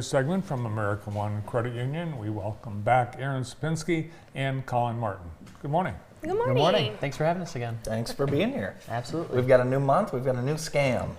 Segment from American One Credit Union. We welcome back Erin Supinsky and Collin Martin. Good morning. Good morning. Good morning. Thanks for having us again. Thanks for being here. Absolutely. We've got a new month. We've got a new scam.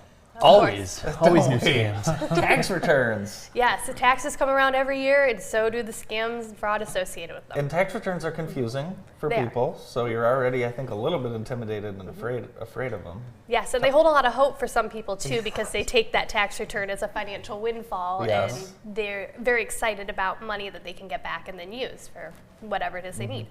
Always new scams. Tax returns. Yes, the taxes come around every year, and so do the scams and fraud associated with them. And tax returns are confusing for people, so you're already, I think, a little bit intimidated and afraid of them. Yes, and they hold a lot of hope for some people too, because they take that tax return as a financial windfall, Yes. and they're very excited about money that they can get back and then use for whatever it is they need.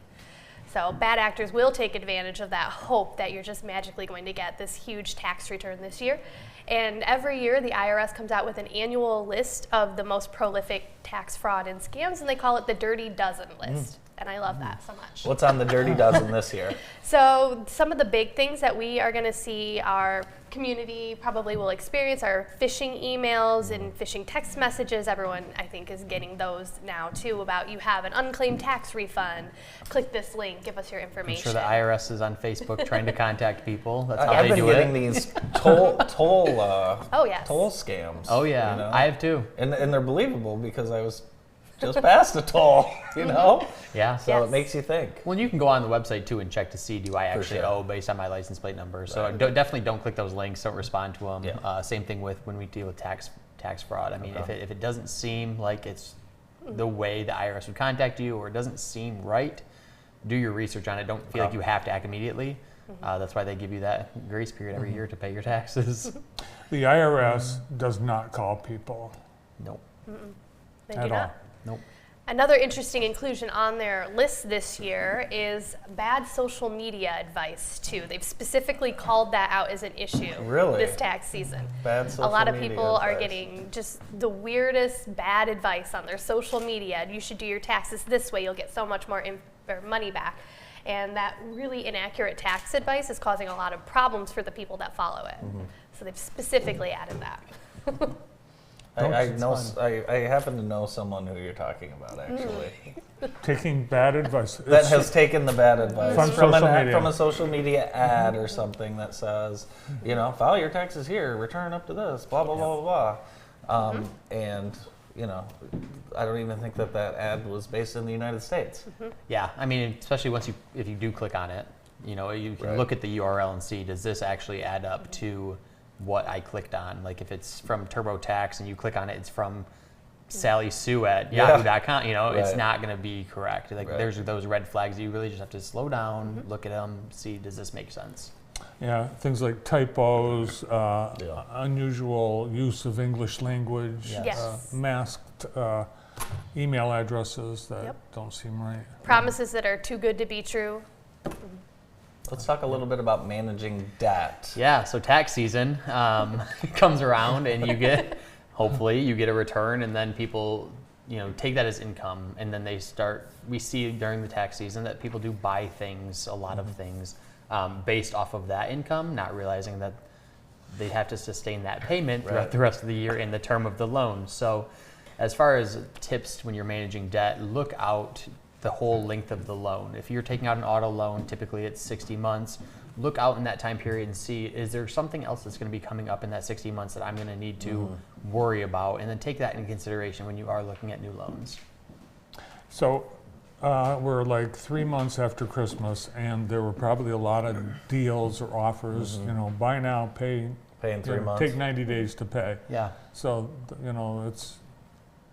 So bad actors will take advantage of that hope that you're just magically going to get this huge tax return this year. And every year the IRS comes out with an annual list of the most prolific tax fraud and scams, and they call it the Dirty Dozen list. And I love that so much. What's on the Dirty Dozen this year? So some of the big things that we are going to see our community probably will experience are phishing emails and phishing text messages. Everyone, I think, is getting those now too, about you have an unclaimed tax refund. Click this link, give us your information. I'm sure the IRS is on Facebook trying to contact people. That's how I've they been do getting it. these toll scams. Oh yeah, you know? I have too. And they're believable because I was just past a toll, you know? Yeah. So it makes you think. Well, you can go on the website too and check to see, do I actually sure. owe based on my license plate number. So Right. definitely don't click those links. Don't respond to them. Yeah. Same thing with when we deal with tax fraud. I mean, if it doesn't seem like it's the way the IRS would contact you, or it doesn't seem right, do your research on it. Don't feel like you have to act immediately. That's why they give you that grace period every year to pay your taxes. The IRS does not call people Nope. They do at not. all. Nope. Another interesting inclusion on their list this year is bad social media advice too. They've specifically called that out as an issue Really? this tax season. Bad social A lot of media people are advice. getting just the weirdest bad advice on their social media. You should do your taxes this way, you'll get so much more money back. And that really inaccurate tax advice is causing a lot of problems for the people that follow it. So they've specifically added that. I happen to know someone who you're talking about, actually. Taking bad advice. That has taken the bad advice From social media. from a social media ad or something that says, you know, file your taxes here, return up to this, blah, blah, blah, blah, blah. And, you know, I don't even think that ad was based in the United States. Yeah, I mean, especially if you do click on it, you know, you can look at the URL and see, does this actually add up to what I clicked on? Like if it's from TurboTax and you click on it, it's from Sally Sue at yahoo.com, you know, it's not going to be correct. Like there's those red flags that you really just have to slow down, look at them, see, does this make sense? Yeah, things like typos, unusual use of English language, masked email addresses that don't seem right. Promises that are too good to be true. Let's talk a little bit about managing debt. Yeah, so tax season comes around and hopefully you get a return, and then people, you know, take that as income, and then we see during the tax season that people do buy things, a lot of things, based off of that income, not realizing that they have to sustain that payment throughout the rest of the year in the term of the loan. So as far as tips when you're managing debt, look out the whole length of the loan. If you're taking out an auto loan, typically it's 60 months. Look out in that time period and see, is there something else that's going to be coming up in that 60 months that I'm going to need to worry about, and then take that into consideration when you are looking at new loans. So we're like 3 months after Christmas, and there were probably a lot of deals or offers, you know, buy now, pay in 3 months. Take 90 days to pay. Yeah. So, you know, it's...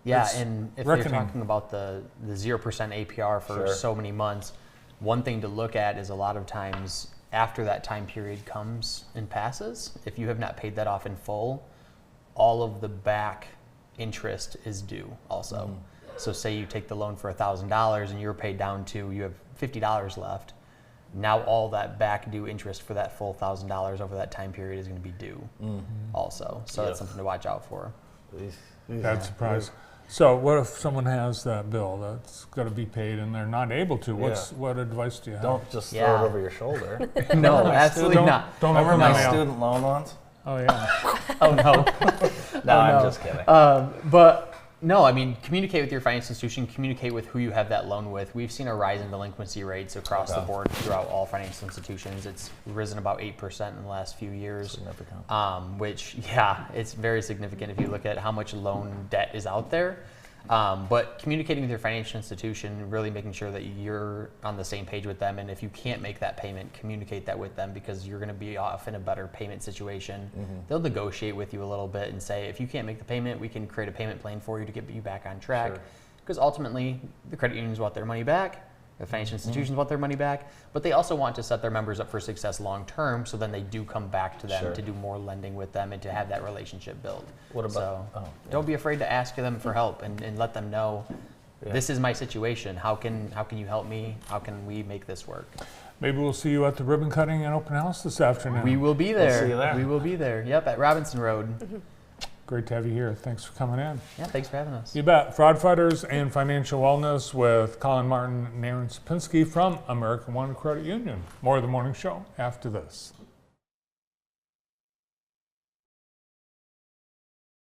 Yeah, and if reckoning. you're talking about the 0% APR for so many months, one thing to look at is a lot of times after that time period comes and passes, if you have not paid that off in full, all of the back interest is due also. So say you take the loan for $1,000 and you're paid down to, you have $50 left. Now all that back due interest for that full $1,000 over that time period is going to be due also. So that's something to watch out for. That's surprising. So what if someone has that bill that's got to be paid and they're not able to? What advice do you have? Don't just throw it over your shoulder. No, absolutely not. Don't Remember open my the mail. student loan ones? Oh yeah. Oh no. No, I'm just kidding. But No, I mean, communicate with your financial institution, communicate with who you have that loan with. We've seen a rise in delinquency rates across the board throughout all financial institutions. It's risen about 8% in the last few years. Significant. Which, yeah, it's very significant if you look at how much loan debt is out there. But communicating with your financial institution, really making sure that you're on the same page with them. And if you can't make that payment, communicate that with them, because you're going to be off in a better payment situation. They'll negotiate with you a little bit and say, if you can't make the payment, we can create a payment plan for you to get you back on track. Because ultimately, the credit unions want their money back. The financial institutions want their money back, but they also want to set their members up for success long term, so then they do come back to them to do more lending with them and to have that relationship built. What about? So don't be afraid to ask them for help and let them know, this is my situation. How can you help me? How can we make this work? Maybe we'll see you at the ribbon cutting and open house this afternoon. We will be there. We'll see you there. We will be there. Yep, at Robinson Road. Great to have you here. Thanks for coming in. Yeah, thanks for having us. You bet. Fraud Fighters and Financial Wellness with Collin Martin and Erin Supinsky from American One Credit Union. More of the morning show after this.